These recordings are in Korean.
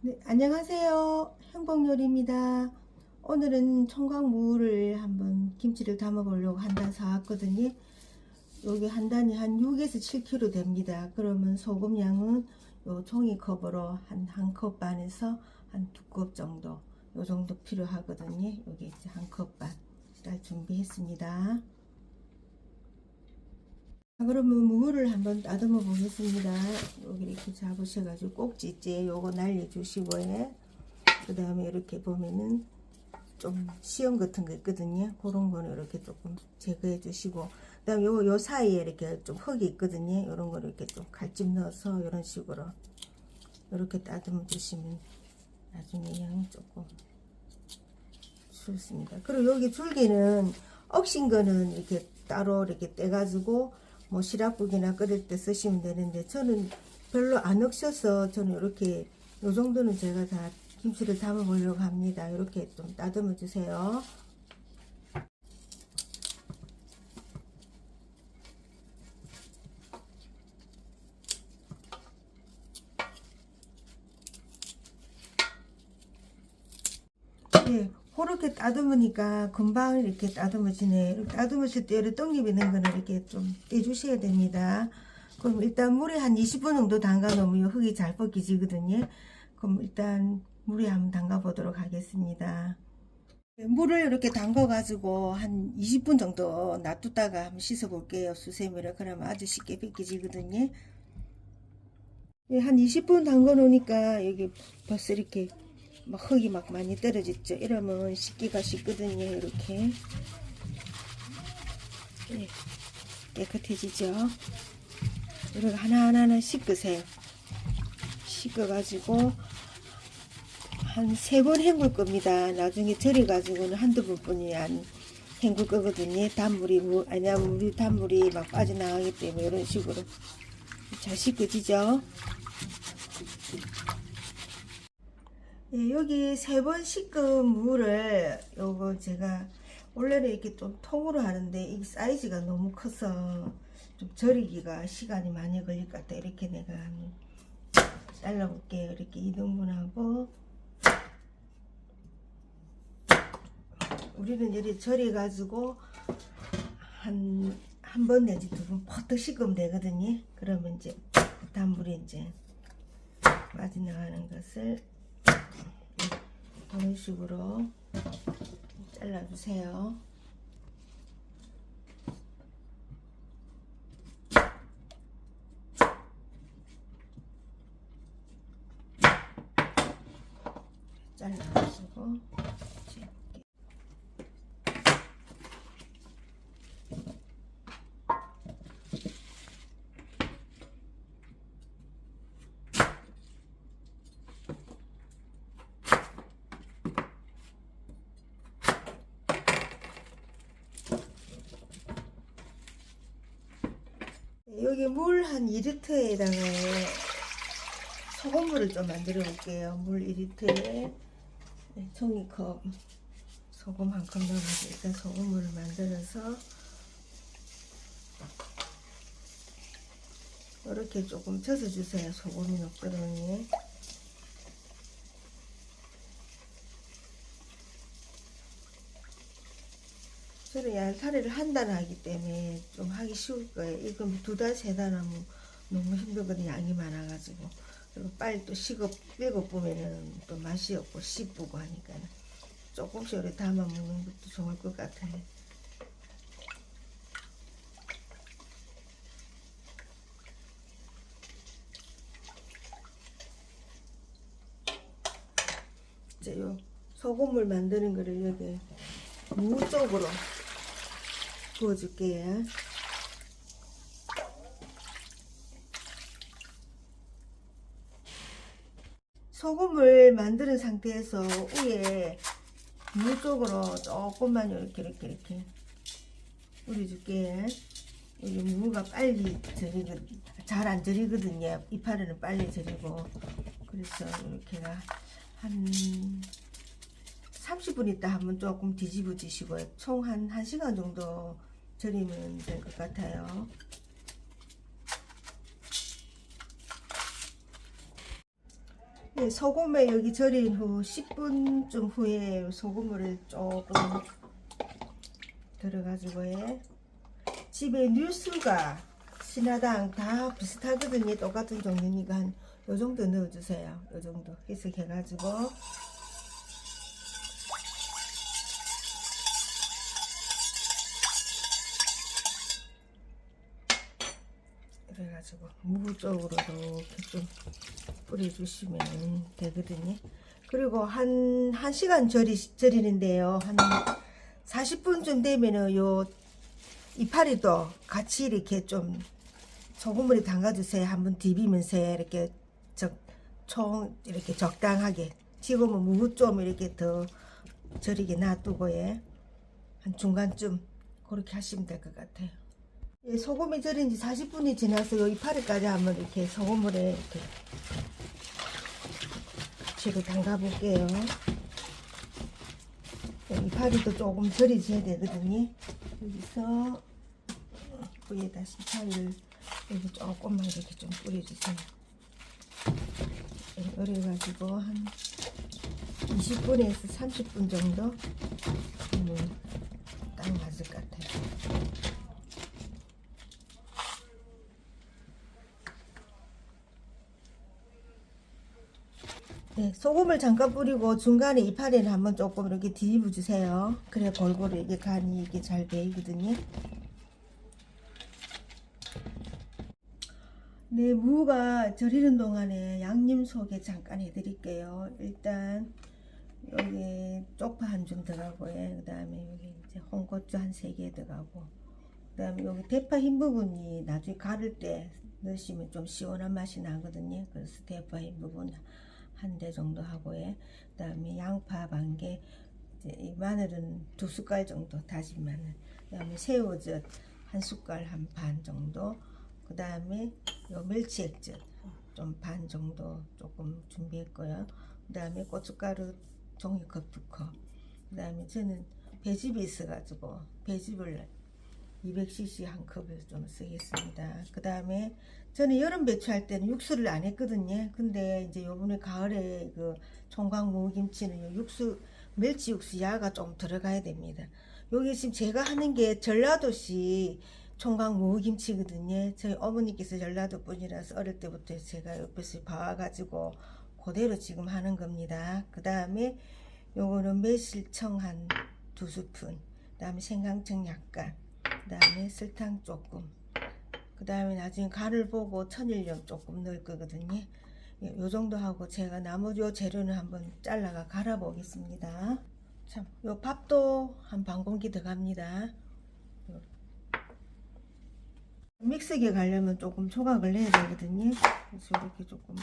네, 안녕하세요. 행복요리입니다. 오늘은 청광무를 한번 김치를 담아 보려고 한 단 사왔거든요. 여기 한 단이 한 6에서 7kg 됩니다. 그러면 소금 양은 요 종이컵으로 한 컵 반에서 한 2컵 정도, 요 정도 필요하거든요. 여기 이제 한 컵 반 잘 준비했습니다. 자, 그러면 무를 한번 다듬어 보겠습니다. 여기 이렇게 잡으셔가지고 꼭지째 요거 날려주시고요. 그 다음에 이렇게 보면은 좀 시험 같은 거 있거든요. 그런 거는 이렇게 조금 제거해 주시고, 그 다음에 요 사이에 이렇게 좀 흙이 있거든요. 이런 거를 이렇게 좀 칼집 넣어서 이런 식으로 이렇게 다듬어 주시면 나중에 양이 조금 좋습니다. 그리고 여기 줄기는 억신 거는 이렇게 따로 이렇게 떼가지고 뭐 시락국이나 끓일 때 쓰시면 되는데, 저는 별로 안 억셔서 저는 이렇게 요 정도는 제가 다 김치를 담아 보려고 합니다. 이렇게 좀 다듬어 주세요. 예, 그렇게 따듬으니까 금방 이렇게 따듬어지네. 이렇게 따듬으실 때 이렇게 떡잎 있는 거는 이렇게 좀 떼주셔야 됩니다. 그럼 일단 물에 한 20분 정도 담가 놓으면 흙이 잘 벗기지거든요. 그럼 일단 물에 한번 담가 보도록 하겠습니다. 물을 이렇게 담가 가지고 한 20분 정도 놔두다가 한번 씻어 볼게요. 수세미를. 그러면 아주 쉽게 벗기지거든요. 예, 한 20분 담가 놓으니까 여기 벌써 이렇게 막 흙이 막 많이 떨어졌죠. 이러면 씻기가 쉽거든요. 이렇게. 예, 깨끗해지죠. 이렇게 하나하나 씻으세요. 씻어가지고 한 3번 헹굴 겁니다. 나중에 절여가지고는 한두 번뿐이 안 헹굴 거거든요. 단물이 아니면 물이 단물이 막 빠져나가기 때문에 이런 식으로 잘 씻겨지죠. 예, 여기 3번 씻은 물을 요거 제가 원래는 이렇게 좀 통으로 하는데 이 사이즈가 너무 커서 좀 절이기가 시간이 많이 걸릴 것 같아. 이렇게 내가 잘라 볼게요. 이렇게 2등분하고 우리는 이렇게 절여 가지고 한 번 내지 2번 퍼뜩 씻으면 되거든요. 그러면 이제 단물이 이제 빠져나가는 것을 이런 식으로 잘라주세요. 잘라가지고 여기 물 한 2리터에다가 소금물을 좀 만들어 볼게요. 물 2리터에 종이컵 소금 한 컵 넣어서 일단 소금물을 만들어서 이렇게 조금 젖어주세요. 소금이 녹거든요. 저는 얄타리를 한 달 하기 때문에 좀 하기 쉬울 거예요. 이건 2달, 3달 하면 너무 힘들거든요. 양이 많아가지고. 그리고 빨리 또 빼고 보면은 또 맛이 없고 씹고 하니까 조금씩 이렇게 담아 먹는 것도 좋을 것 같아요. 이제 요 소금물 만드는 거를 여기 무 쪽으로 부어줄게요. 소금을 만드는 상태에서 위에 무 쪽으로 조금만 이렇게 뿌려줄게요. 여기 무가 빨리 잘 안 절이거든요. 이파리는 빨리 절이고. 그래서 이렇게가 한 30분 있다 한번 조금 뒤집어 주시고 총 한 1시간 정도 절이면 될 것 같아요. 네, 소금에 여기 절인 후 10분쯤 후에 소금물을 조금 들어가지고 집에 뉴스가 신화당 다 비슷하거든요. 똑같은 종류니까 한 요 정도 넣어주세요. 요 정도 희석해가지고 그래가지고 무 쪽으로도 이렇게 좀 뿌려주시면 되거든요. 그리고 한 시간 절이는데요. 한 40분쯤 되면은 요 이파리도 같이 이렇게 좀 소금물에 담가주세요. 한번 디비면서 이렇게 이렇게 적당하게. 지금은 무 좀 이렇게 더 절이게 놔두고 한 중간쯤 그렇게 하시면 될 것 같아요. 소금이 절인 지 40분이 지나서 요 이파리까지 한번 이렇게 소금물에 이렇게 같이 담가 볼게요. 이파리도 조금 절이져야 되거든요. 여기서 위에다 시파리를 여기 조금만 이렇게 좀 뿌려주세요. 그래가지고 한 20분에서 30분 정도 딱 맞을 것 같아요. 네, 소금을 잠깐 뿌리고 중간에 이파리는 한번 조금 이렇게 뒤집어 주세요. 그래 골고루 이게 간이 이게 잘 배이거든요. 네, 무가 절이는 동안에 양념 소개 잠깐 해드릴게요. 일단 여기 쪽파 한 줌 들어가고요. 그 다음에 여기 이제 홍고추 한 3개 들어가고, 그 다음에 여기 대파 흰 부분이 나중에 가를 때 넣으시면 좀 시원한 맛이 나거든요. 그래서 대파 흰 부분 한 대 정도 하고요. 그 다음에 양파 반 개, 이 마늘은 2숟갈 정도 다진 마늘, 그 다음에 새우젓 한 숟갈 한 반 정도, 그 다음에 요 멸치 액젓 좀 반 정도 조금 준비했고요. 그 다음에 고춧가루 종이컵 2컵, 그 다음에 저는 배즙이 있어가지고 배즙을 200cc 한 컵을 좀 쓰겠습니다. 그 다음에 저는 여름 배추할 때는 육수를 안 했거든요. 근데 이제 요번에 가을에 그 총각 무김치는 육수, 멸치 육수 야가 좀 들어가야 됩니다. 여기 지금 제가 하는 게 전라도식 총각 무김치거든요. 저희 어머니께서 전라도 분이라서 어릴 때부터 제가 옆에서 봐가지고 그대로 지금 하는 겁니다. 그 다음에 요거는 매실청 한 2스푼, 그 다음에 생강청 약간, 그 다음에 설탕 조금, 그 다음에 나중에 간을 보고 천일염 조금 넣을 거거든요. 요 정도 하고 제가 나머지 요 재료는 한번 잘라가 갈아 보겠습니다. 참, 요 밥도 한 반 공기 들어갑니다. 믹스기에 가려면 조금 조각을 내야 되거든요. 그래서 이렇게 조금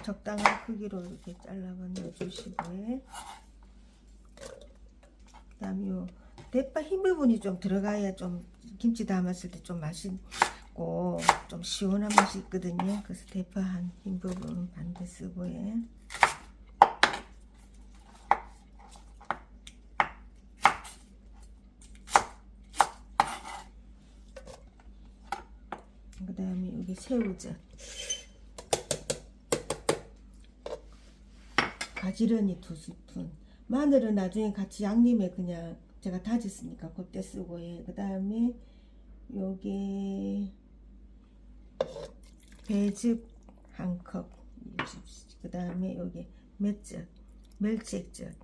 적당한 크기로 이렇게 잘라가 넣어주시고요. 그 다음에 요 대파 흰 부분이 좀 들어가야 좀 김치 담았을 때 좀 맛있고 좀 시원한 맛이 있거든요. 그래서 대파 한 흰 부분 반대 쓰고요. 그 다음에 여기 새우젓, 가지런히 2스푼, 마늘은 나중에 같이 양념에 그냥 제가 다졌으니까 그때 쓰고요. 그 다음에 여기 배즙 한 컵, 그 다음에 여기 멸치액젓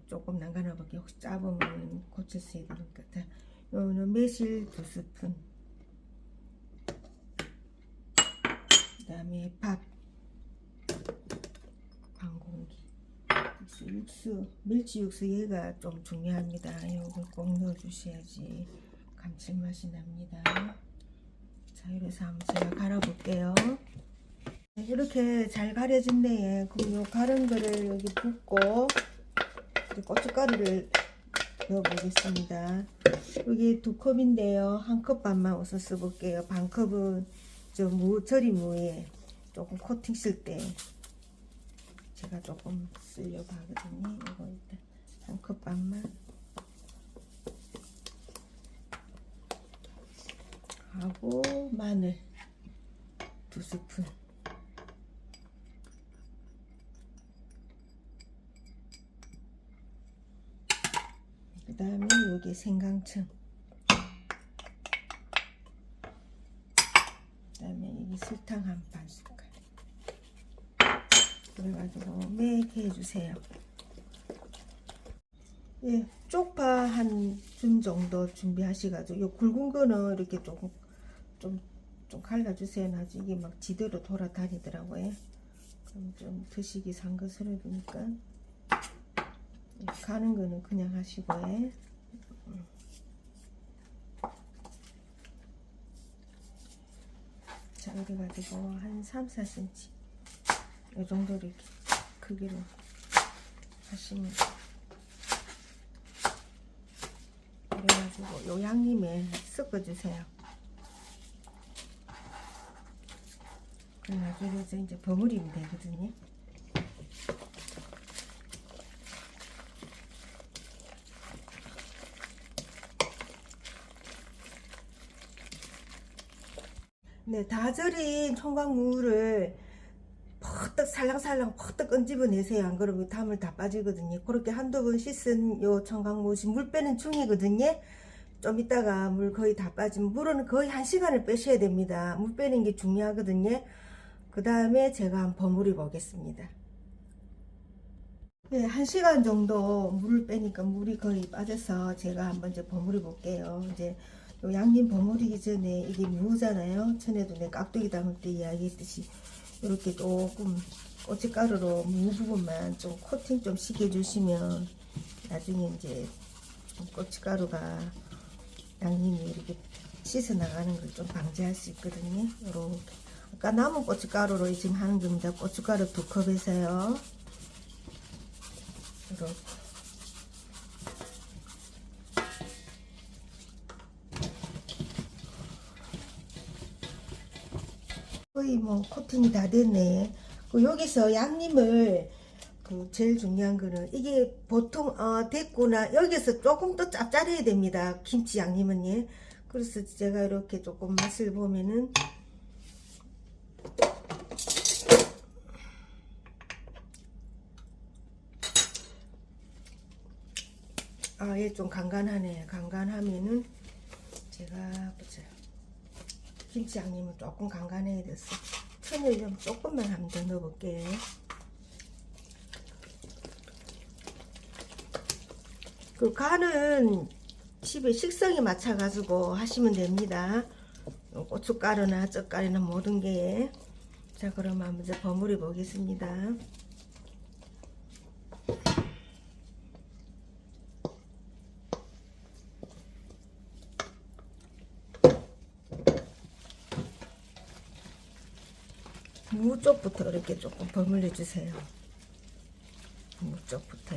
조금 남겨놔볼게요. 혹시 짜보면 고쳐서 해야 될 것 같아. 요거는 매실 2스푼, 그 다음에 밥 반 공기, 육수, 멸치 육수 얘가 좀 중요합니다. 이거 꼭 넣어주셔야지 감칠맛이 납니다. 자, 이래서 한번 제가 갈아볼게요. 이렇게 잘 가려진네. 그럼 요 가른 거를 여기 붓고 이제 고춧가루를 넣어보겠습니다. 여기 2컵인데요. 1컵 반만 우선 써볼게요. 반 컵은 저 절인 무에 조금 코팅 쓸 때 제가 조금 쓰려고 하거든요. 이거 일단 1컵 반만 하고, 마늘 2스푼, 다음에 여기 생강청, 그 다음에 여기 설탕 한 반 숟갈. 그래가지고 매게 해주세요. 예, 쪽파 한 줌 정도 준비하시가지고 요 굵은 거는 이렇게 조금 좀 갈라주세요. 나중에 이게 막 지대로 돌아다니더라고요. 그럼 좀 드시기 상거스러우니까 가는 거는 그냥 하시고요. 자, 그래가지고 한 3, 4cm 이 정도로 이렇게 크기로 하시면 그래가지고 요 양념에 섞어주세요. 그래가지고 이제 버무리면 되거든요. 네, 다 절인 총각무를 퍼뜩 살랑살랑 퍼뜩 끈집어내세요. 안 그러면 담을 다 빠지거든요. 그렇게 한두 번 씻은 요 청강무시 물 빼는 중이거든요. 좀 이따가 물 거의 다 빠지면 물은 거의 1시간을 빼셔야 됩니다. 물 빼는 게 중요하거든요. 그 다음에 제가 한번 버무려 보겠습니다. 네, 1시간 정도 물을 빼니까 물이 거의 빠져서 제가 한번 이제 버무려 볼게요. 이제 요 양념 버무리기 전에 이게 무잖아요. 전에도 내 깍두기 담을 때 이야기했듯이 이렇게 조금 고춧가루로 무 부분만 좀 코팅 좀 시켜주시면 나중에 이제 좀 고춧가루가 양념이 이렇게 씻어 나가는 걸 좀 방지할 수 있거든요. 요렇게 아까 남은 고춧가루로 지금 하는 겁니다. 고춧가루 2컵에서요. 이렇게 거의 뭐 코팅이 다 됐네. 여기서 양념을 제일 중요한 거는 이게 보통 됐구나. 여기서 조금 더 짭짤해야 됩니다. 김치 양념은 예. 그래서 제가 이렇게 조금 맛을 보면은 얘 좀 간간하네. 간간하면은 제가 보자. 김치 양념은 조금 간간해야 됐어. 천을 좀 조금만 한 번 더 넣어볼게요. 그 간은 집에 식성에 맞춰 가지고 하시면 됩니다. 고춧가루나 젓갈이나 모든 게. 자, 그럼 한번 이제 버무려 보겠습니다. 무 쪽부터 이렇게 조금 버무려 주세요. 무 쪽부터.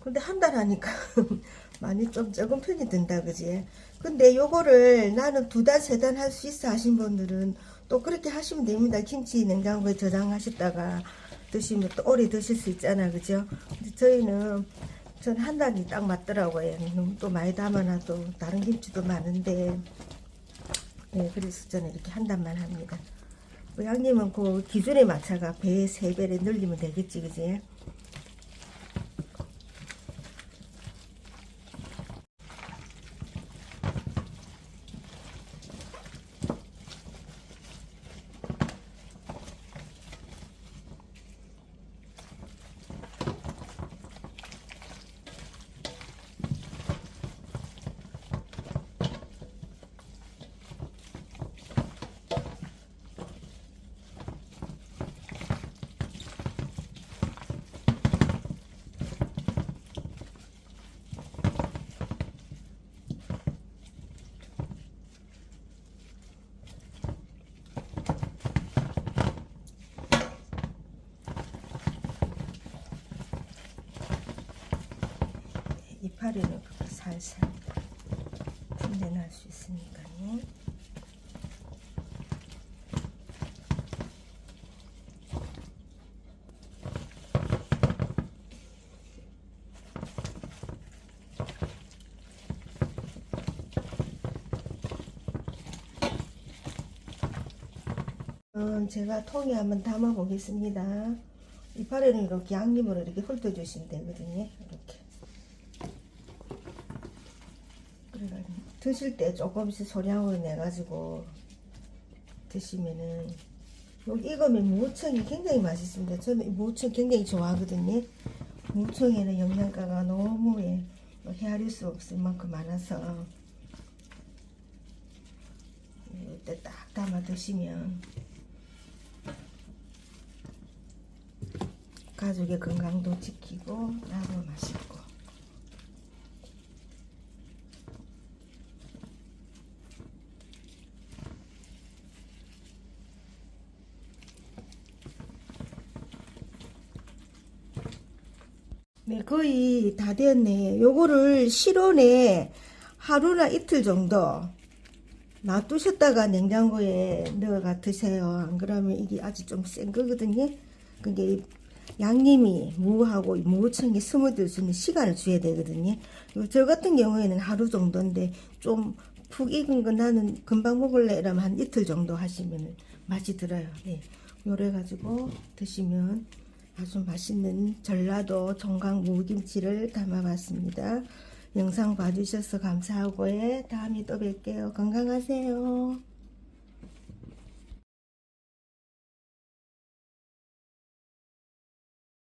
근데 한 달 하니까 많이 좀 적은 편이 든다, 그지? 근데 요거를 나는 2단, 3단 할 수 있어 하신 분들은 또 그렇게 하시면 됩니다. 김치 냉장고에 저장하셨다가 드시면 또 오래 드실 수 있잖아, 그죠? 근데 저는 한 달이 딱 맞더라고요. 너무 또 많이 담아놔도 다른 김치도 많은데, 네, 그래서 저는 이렇게 한 단만 합니다. 양념은 그 기준에 맞춰가 배 3배를 늘리면 되겠지, 그지? 이파리는 그렇게 살살 분해낼 수 있으니까요. 제가 통에 한번 담아 보겠습니다. 이파리는 이렇게 양념으로 이렇게 훑어주시면 되거든요. 이렇게. 그래가지고 드실 때 조금씩 소량으로 내가지고 드시면은 여기 익으면 무청이 굉장히 맛있습니다. 저는 이 무청 굉장히 좋아하거든요. 무청에는 영양가가 너무 헤아릴 수 없을 만큼 많아서 이때 딱 담아 드시면 가족의 건강도 지키고 나도 맛있고. 네, 거의 다 되었네. 요거를 실온에 하루나 이틀 정도 놔두셨다가 냉장고에 넣어가 드세요. 안 그러면 이게 아주 좀 센 거거든요. 그게 양념이 무하고 무청이 스며들 수 있는 시간을 줘야 되거든요. 저 같은 경우에는 하루 정도인데 좀 푹 익은 거 나는 금방 먹을래 이러면 한 이틀 정도 하시면 맛이 들어요. 네. 요래 가지고 드시면 아주 맛있는 전라도 청강 무김치를 담아봤습니다. 영상 봐주셔서 감사하고 다음에 또 뵐게요. 건강하세요.